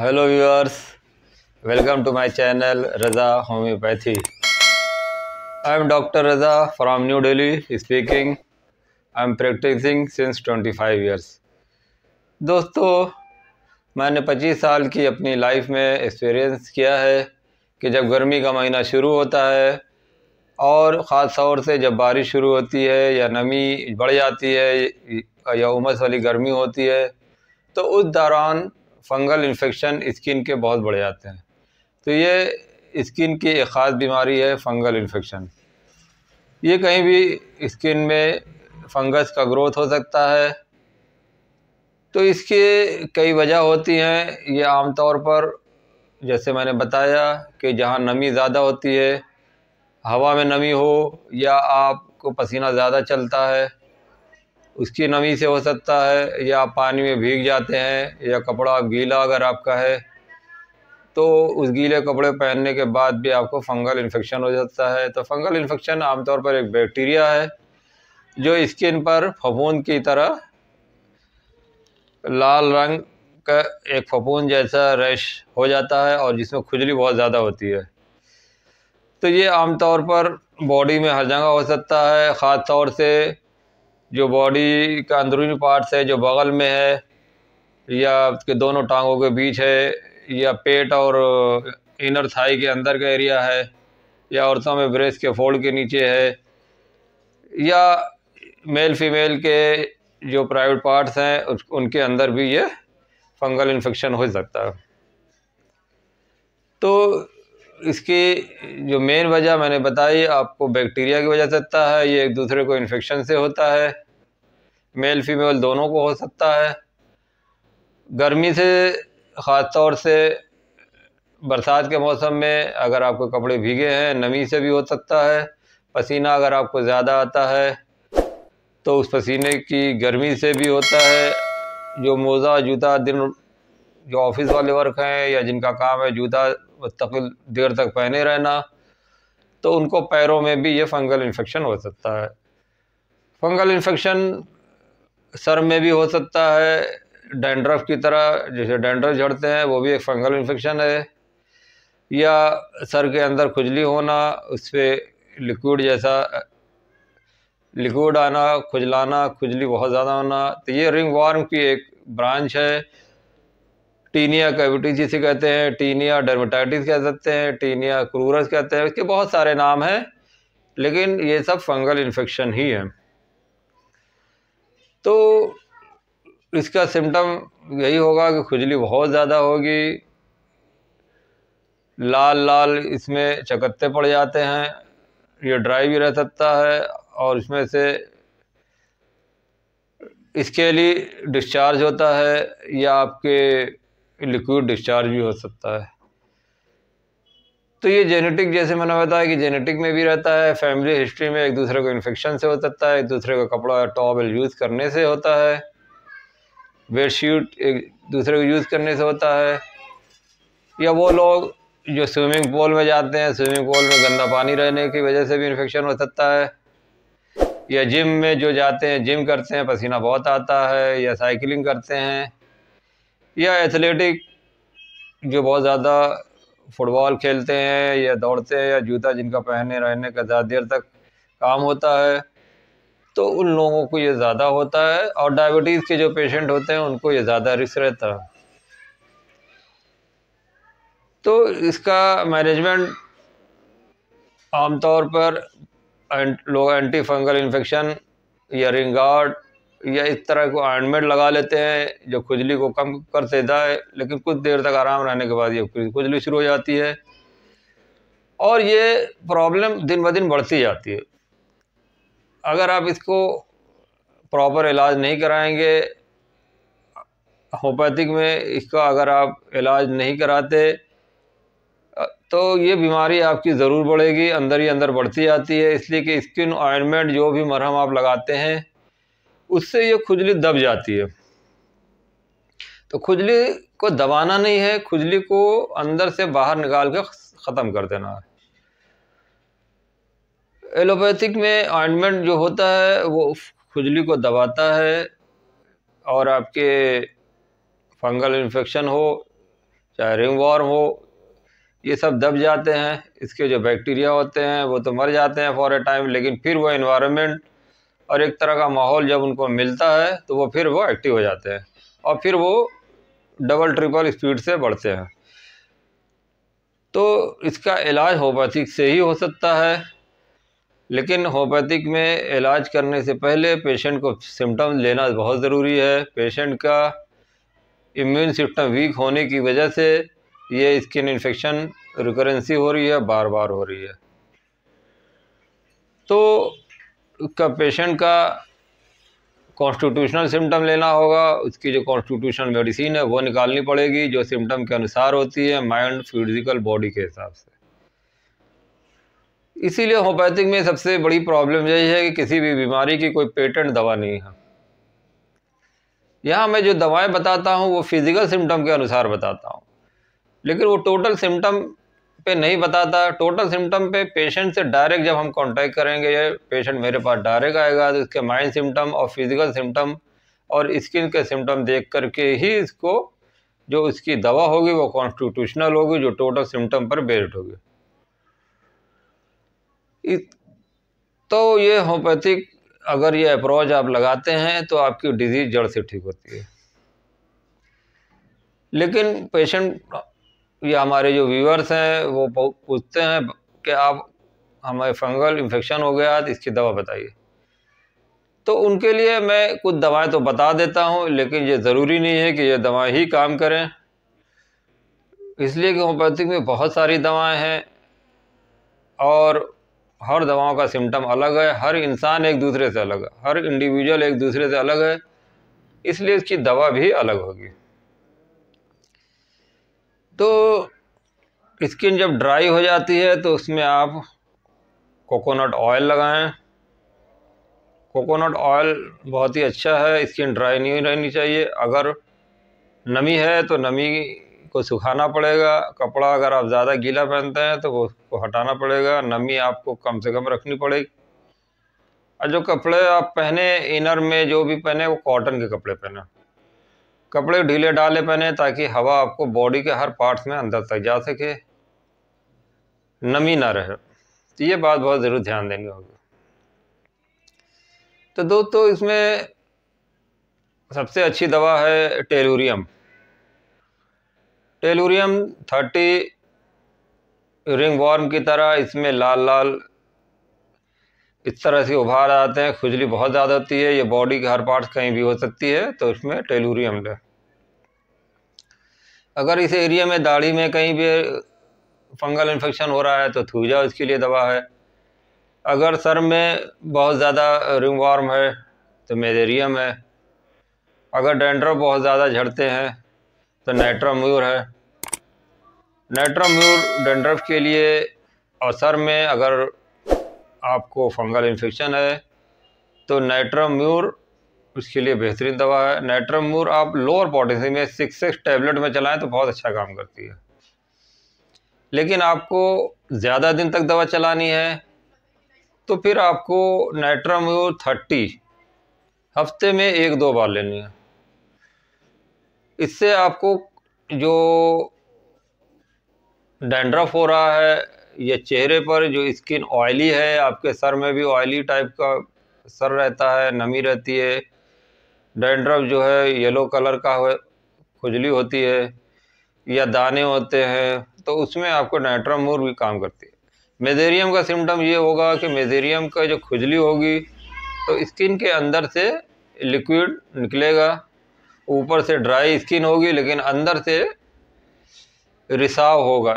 Hello viewers, welcome to my channel Raza Homeopathy. I am Dr. Raza from New Delhi speaking. I am practicing since 25 years. दोस्तों, मैंने 25 साल की अपनी life में experience किया है कि जब गर्मी का महीना शुरू होता है और ख़ास तौर से जब बारिश शुरू होती है या नमी बढ़ जाती है या उमस वाली गर्मी होती है तो उस दौरान फंगल इन्फेक्शन स्किन के बहुत बढ़ जाते हैं। तो ये स्किन की एक ख़ास बीमारी है फंगल इन्फेक्शन। ये कहीं भी स्किन में फंगस का ग्रोथ हो सकता है। तो इसके कई वजह होती हैं। ये आमतौर पर जैसे मैंने बताया कि जहाँ नमी ज़्यादा होती है, हवा में नमी हो या आपको पसीना ज़्यादा चलता है उसकी नमी से हो सकता है, या आप पानी में भीग जाते हैं या कपड़ा गीला अगर आपका है तो उस गीले कपड़े पहनने के बाद भी आपको फंगल इन्फेक्शन हो जाता है। तो फंगल इन्फेक्शन आमतौर पर एक बैक्टीरिया है जो स्किन पर फफूंद की तरह लाल रंग का एक फफूंद जैसा रैश हो जाता है और जिसमें खुजली बहुत ज़्यादा होती है। तो ये आमतौर पर बॉडी में हर जगह हो सकता है, ख़ास तौर से जो बॉडी का अंदरूनी पार्ट्स है, जो बगल में है या उसके दोनों टांगों के बीच है या पेट और इनर थाई के अंदर का एरिया है या औरतों में ब्रेस्ट के फोल्ड के नीचे है या मेल फीमेल के जो प्राइवेट पार्ट्स हैं उनके अंदर भी ये फंगल इन्फेक्शन हो सकता है। तो इसकी जो मेन वजह मैंने बताई आपको, बैक्टीरिया की वजह से होता है। ये एक दूसरे को इन्फेक्शन से होता है, मेल फीमेल दोनों को हो सकता है। गर्मी से ख़ास तौर से बरसात के मौसम में अगर आपके कपड़े भीगे हैं, नमी से भी हो सकता है। पसीना अगर आपको ज़्यादा आता है तो उस पसीने की गर्मी से भी होता है। जो मोज़ा जूता जो ऑफिस वाले वर्क हैं या जिनका काम है जूता मुस्तकिल देर तक पहने रहना, तो उनको पैरों में भी ये फंगल इन्फेक्शन हो सकता है। फंगल इन्फेक्शन सर में भी हो सकता है, डैंड्रफ की तरह, जैसे डैंड्रफ झड़ते हैं वो भी एक फंगल इन्फेक्शन है। या सर के अंदर खुजली होना, उस पर लिक्विड आना, खुजलाना, खुजली बहुत ज़्यादा होना। तो ये रिंग वर्म की एक ब्रांच है। टीनिया कैविटी जिसे कहते हैं, टीनिया डर्मेटाइटिस कह सकते हैं, टीनिया क्रूरस कहते हैं, इसके बहुत सारे नाम हैं, लेकिन ये सब फंगल इन्फेक्शन ही है। तो इसका सिम्टम यही होगा कि खुजली बहुत ज़्यादा होगी, लाल लाल इसमें चकत्ते पड़ जाते हैं, ये ड्राई भी रह सकता है और इसमें से इसके लिए डिस्चार्ज होता है या आपके लिक्विड डिस्चार्ज भी हो सकता है। तो ये जेनेटिक, जैसे मैंने बताया कि जेनेटिक में भी रहता है, फैमिली हिस्ट्री में एक दूसरे को इन्फेक्शन से हो सकता है, एक दूसरे का कपड़ा टॉवल यूज़ करने से होता है, बेडशीट एक दूसरे को यूज़ करने से होता है, या वो लोग जो स्विमिंग पूल में जाते हैं, स्विमिंग पूल में गंदा पानी रहने की वजह से भी इन्फेक्शन हो सकता है, या जिम में जो जाते हैं, जिम करते हैं, पसीना बहुत आता है, या साइकिलिंग करते हैं, या एथलेटिक जो बहुत ज़्यादा फुटबॉल खेलते हैं या दौड़ते हैं, या जूता जिनका पहने रहने का ज़्यादा देर तक काम होता है, तो उन लोगों को ये ज़्यादा होता है। और डायबिटीज़ के जो पेशेंट होते हैं उनको ये ज़्यादा रिस्क रहता है। तो इसका मैनेजमेंट आमतौर पर लोग एंटी फंगल इन्फेक्शन या रिंगार्ड या इस तरह को ऑइंटमेंट लगा लेते हैं जो खुजली को कम कर देता है, लेकिन कुछ देर तक आराम रहने के बाद ये खुजली शुरू हो जाती है और ये प्रॉब्लम दिन ब दिन बढ़ती जाती है। अगर आप इसको प्रॉपर इलाज नहीं कराएंगे, होम्योपैथिक में इसका अगर आप इलाज नहीं कराते तो ये बीमारी आपकी ज़रूर बढ़ेगी, अंदर ही अंदर बढ़ती जाती है। इसलिए कि स्किन ऑइंटमेंट जो भी मरहम आप लगाते हैं उससे ये खुजली दब जाती है। तो खुजली को दबाना नहीं है, खुजली को अंदर से बाहर निकाल के ख़त्म कर देना है। एलोपैथिक में ऑइंटमेंट जो होता है वो खुजली को दबाता है और आपके फंगल इन्फेक्शन हो, चाहे रिंगवॉर्म हो, ये सब दब जाते हैं। इसके जो बैक्टीरिया होते हैं वो तो मर जाते हैं फॉर ए टाइम, लेकिन फिर वो एनवायरनमेंट और एक तरह का माहौल जब उनको मिलता है तो वो फिर वो एक्टिव हो जाते हैं और फिर वो डबल ट्रिपल स्पीड से बढ़ते हैं। तो इसका इलाज होम्योपैथिक से ही हो सकता है, लेकिन होम्योपैथिक में इलाज करने से पहले पेशेंट को सिम्टम लेना बहुत ज़रूरी है। पेशेंट का इम्यून सिस्टम वीक होने की वजह से ये स्किन इन्फेक्शन रिकरेंसी हो रही है, बार बार हो रही है। तो पेशेंट का कॉन्स्टिट्यूशनल सिम्टम लेना होगा, उसकी जो कॉन्स्टिट्यूशनल मेडिसिन है वो निकालनी पड़ेगी जो सिम्टम के अनुसार होती है, माइंड फिजिकल बॉडी के हिसाब से। इसीलिए होम्योपैथिक में सबसे बड़ी प्रॉब्लम यही है कि किसी भी बीमारी की कोई पेटेंट दवा नहीं है। यहाँ मैं जो दवाएं बताता हूँ वो फिजिकल सिम्टम के अनुसार बताता हूँ, लेकिन वो टोटल सिम्टम पे नहीं बताता। टोटल सिम्टम पे पेशेंट से डायरेक्ट जब हम कांटेक्ट करेंगे, ये पेशेंट मेरे पास डायरेक्ट आएगा तो इसके माइंड सिम्टम और फिजिकल सिम्टम और स्किन के सिम्टम देख करके ही इसको जो इसकी दवा होगी वो कॉन्स्टिट्यूशनल होगी, जो टोटल सिम्टम पर बेस्ड होगी। तो ये होम्योपैथिक अगर ये अप्रोच आप लगाते हैं तो आपकी डिजीज जड़ से ठीक होती है। लेकिन पेशेंट या हमारे जो व्यूअर्स हैं वो पूछते हैं कि आप हमें फंगल इन्फेक्शन हो गया तो इसकी दवा बताइए। तो उनके लिए मैं कुछ दवाएं तो बता देता हूं, लेकिन ये ज़रूरी नहीं है कि ये दवाएं ही काम करें, इसलिए कि होम्योपैथिक में बहुत सारी दवाएं हैं और हर दवाओं का सिम्टम अलग है। हर इंसान एक दूसरे से अलग है, हर इंडिविजुअल एक दूसरे से अलग है, इसलिए इसकी दवा भी अलग होगी। तो स्किन जब ड्राई हो जाती है तो उसमें आप कोकोनट ऑयल लगाएं। कोकोनट ऑयल बहुत ही अच्छा है, स्किन ड्राई नहीं रहनी चाहिए। अगर नमी है तो नमी को सुखाना पड़ेगा। कपड़ा अगर आप ज़्यादा गीला पहनते हैं तो वो उसको हटाना पड़ेगा, नमी आपको कम से कम रखनी पड़ेगी। और जो कपड़े आप पहने इनर में जो भी पहने वो कॉटन के कपड़े पहने, कपड़े ढीले ढाले पहने ताकि हवा आपको बॉडी के हर पार्ट्स में अंदर तक जा सके, नमी ना रहे। तो ये बात बहुत ज़रूर ध्यान देनी होगी। तो दोस्तों इसमें सबसे अच्छी दवा है टेलुरियम। टेलुरियम 30 रिंगवॉर्म की तरह इसमें लाल लाल इस तरह से उभार आते हैं, खुजली बहुत ज़्यादा होती है, ये बॉडी के हर पार्ट कहीं भी हो सकती है, तो इसमें टेलुरियम ले। अगर इस एरिया में दाढ़ी में कहीं भी फंगल इन्फेक्शन हो रहा है तो थूजा इसके लिए दवा है। अगर सर में बहुत ज़्यादा रिंगवॉर्म है तो मेलेरियम है। अगर डैंड्रफ बहुत ज़्यादा झड़ते हैं तो नाइट्राम्यूर है। नाइट्राम्यूर डैंड्रफ के लिए, और सर में अगर आपको फंगल इन्फेक्शन है तो नाइट्राम्यूर उसके लिए बेहतरीन दवा है। नाइट्राम्यूर आप लोअर पोटेंसी में 6 टैबलेट में चलाएं तो बहुत अच्छा काम करती है, लेकिन आपको ज़्यादा दिन तक दवा चलानी है तो फिर आपको नाइट्राम्यूर 30 हफ्ते में 1-2 बार लेनी है। इससे आपको जो डैंड्रफ हो रहा है या चेहरे पर जो स्किन ऑयली है, आपके सर में भी ऑयली टाइप का सर रहता है, नमी रहती है, डैंड्रफ जो है येलो कलर का खुजली होती है या दाने होते हैं, तो उसमें आपको नाइट्राम्यूर भी काम करती है। मेलेरियम का सिम्टम ये होगा कि मेलेरियम का जो खुजली होगी तो स्किन के अंदर से लिक्विड निकलेगा, ऊपर से ड्राई स्किन होगी लेकिन अंदर से रिसाव होगा,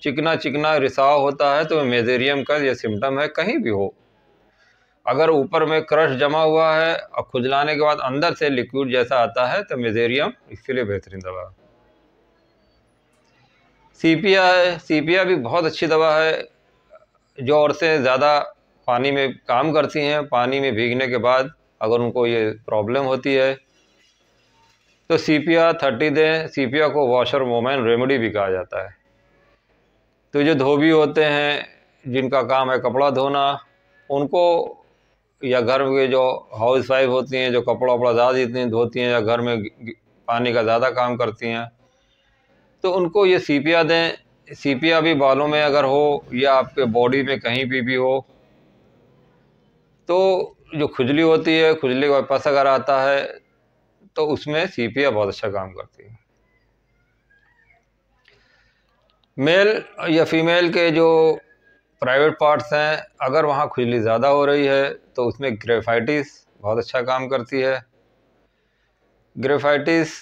चिकना चिकना रिसाव होता है, तो मेलेरियम का ये सिम्टम है। कहीं भी हो, अगर ऊपर में क्रश जमा हुआ है और खुजलाने के बाद अंदर से लिक्विड जैसा आता है तो मेलेरियम इसके लिए बेहतरीन दवा है। सीपिया है, सीपिया भी बहुत अच्छी दवा है। जो औरतें ज़्यादा पानी में काम करती हैं, पानी में भीगने के बाद अगर उनको ये प्रॉब्लम होती है तो सीपिया 30 दें। सीपिया को वॉशर वोमेन रेमेडी भी कहा जाता है। तो जो धोबी होते हैं जिनका काम है कपड़ा धोना, उनको, या घर में जो हाउस वाइफ होती हैं जो कपड़ा वपड़ा ज़्यादा धोती हैं या घर में पानी का ज़्यादा काम करती हैं, तो उनको ये सीपिया दें। सीपिया भी बालों में अगर हो या आपके बॉडी में कहीं भी हो, तो जो खुजली होती है, खुजली का पस अगर आता है तो उसमें सीपिया बहुत अच्छा काम करती है। मेल या फीमेल के जो प्राइवेट पार्ट्स हैं, अगर वहाँ खुजली ज़्यादा हो रही है तो उसमें ग्रेफाइटिस बहुत अच्छा काम करती है। ग्रेफाइटिस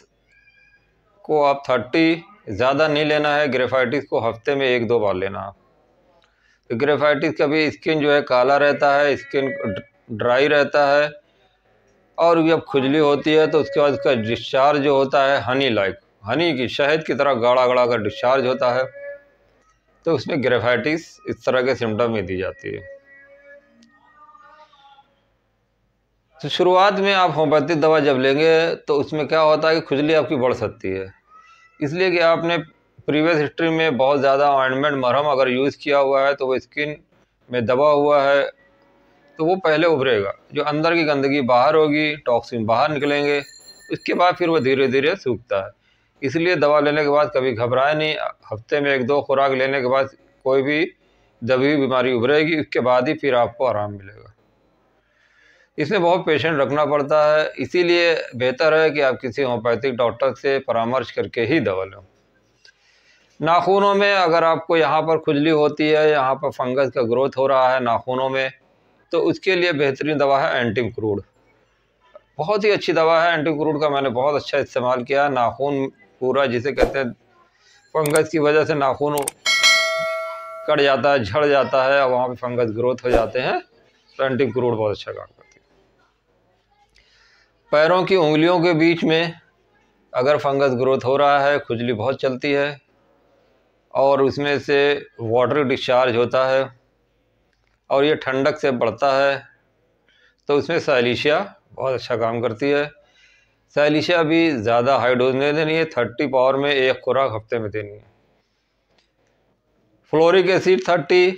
को आप 30 ज़्यादा नहीं लेना है, ग्रेफाइटिस को हफ्ते में 1-2 बार लेना। तो ग्रेफाइटिस का भी स्किन जो है काला रहता है, स्किन ड्राई रहता है, और जब खुजली होती है तो उसके बाद उसका डिस्चार्ज जो होता है हनी लाइक, हनी की शहद की तरह गाढ़ा गाढ़ा का डिस्चार्ज होता है। तो उसमें ग्रेफाइटिस इस तरह के सिम्टम में दी जाती है। तो शुरुआत में आप होम्योपैथिक दवा जब लेंगे तो उसमें क्या होता है कि खुजली आपकी बढ़ सकती है, इसलिए कि आपने प्रीवियस हिस्ट्री में बहुत ज़्यादा ऑइंटमेंट मरहम अगर यूज़ किया हुआ है तो वो स्किन में दबा हुआ है, तो वो पहले उभरेगा, जो अंदर की गंदगी बाहर होगी, टॉक्सिन बाहर निकलेंगे, उसके बाद फिर वो धीरे धीरे सूखता है। इसलिए दवा लेने के बाद कभी घबराए नहीं, हफ्ते में 1-2 खुराक लेने के बाद कोई भी दबी हुई बीमारी उभरेगी, उसके बाद ही फिर आपको आराम मिलेगा। इसमें बहुत पेशेंट रखना पड़ता है, इसीलिए बेहतर है कि आप किसी होम्योपैथिक डॉक्टर से परामर्श करके ही दवा लें। नाखूनों में अगर आपको यहाँ पर खुजली होती है, यहाँ पर फंगस का ग्रोथ हो रहा है नाखूनों में, तो उसके लिए बेहतरीन दवा है एंटीमक्रूड। बहुत ही अच्छी दवा है एंटीमक्रूड का, मैंने बहुत अच्छा इस्तेमाल किया। नाखून पूरा जिसे कहते हैं फंगस की वजह से नाखून कट जाता है, झड़ जाता है और वहाँ पे फंगस ग्रोथ हो जाते हैं, तो एंटीमक्रूड बहुत अच्छा काम करती है। पैरों की उंगलियों के बीच में अगर फंगस ग्रोथ हो रहा है, खुजली बहुत चलती है और उसमें से वाटर डिस्चार्ज होता है और ये ठंडक से बढ़ता है, तो उसमें साइलिशिया बहुत अच्छा काम करती है। साइलिशिया भी ज़्यादा हाई डोज नहीं देनी है, 30 पावर में 1 खुराक हफ्ते में देनी है। फ्लोरिक एसिड 30,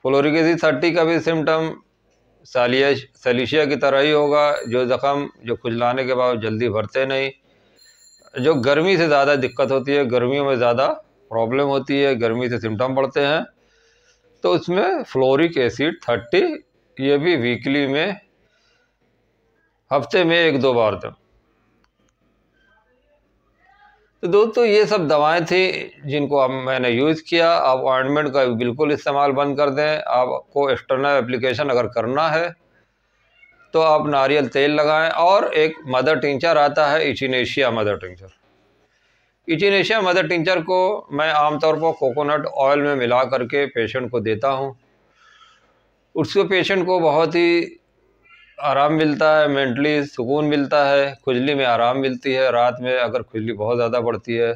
फ्लोरिक एसिड 30 का भी सिम्टम साइलिशिया की तरह ही होगा, जो ज़ख़म जो खुजलाने के बाद जल्दी भरते नहीं, जो गर्मी से ज़्यादा दिक्कत होती है, गर्मियों में ज़्यादा प्रॉब्लम होती है, गर्मी से सिम्टम बढ़ते हैं, तो उसमें फ्लोरिक एसिड 30 ये भी वीकली में हफ्ते में 1-2 बार दें। तो दोस्तों ये सब दवाएं थी जिनको अब मैंने यूज़ किया। आप ऑइंटमेंट का बिल्कुल इस्तेमाल बंद कर दें। आपको एक्सटर्नल एप्लीकेशन अगर करना है तो आप नारियल तेल लगाएं, और एक मदर टिंचर आता है, echinacea mother tincture. Echinacea mother tincture को मैं आमतौर पर कोकोनट ऑयल में मिला करके पेशेंट को देता हूँ। उसको पेशेंट को बहुत ही आराम मिलता है, मेंटली सुकून मिलता है, खुजली में आराम मिलती है। रात में अगर खुजली बहुत ज़्यादा बढ़ती है,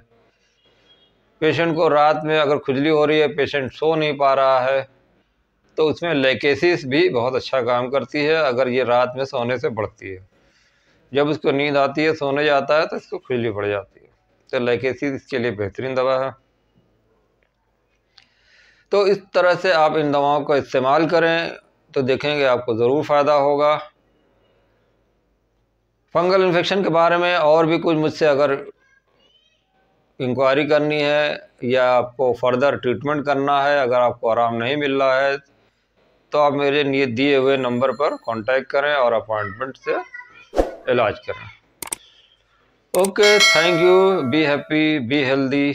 पेशेंट को रात में अगर खुजली हो रही है, पेशेंट सो नहीं पा रहा है, तो उसमें लेकेसिस भी बहुत अच्छा काम करती है। अगर ये रात में सोने से बढ़ती है, जब उसको नींद आती है, सोने जाता है, तो इसको खुजली बढ़ जाती है, तो लेकेसिस इसके लिए बेहतरीन दवा है। तो इस तरह से आप इन दवाओं का इस्तेमाल करें तो देखेंगे आपको ज़रूर फ़ायदा होगा। फंगल इन्फेक्शन के बारे में और भी कुछ मुझसे अगर इंक्वायरी करनी है या आपको फर्दर ट्रीटमेंट करना है, अगर आपको आराम नहीं मिल रहा है, तो आप मेरे दिए हुए नंबर पर कांटेक्ट करें और अपॉइंटमेंट से इलाज करें। Okay, thank you, be happy, be healthy.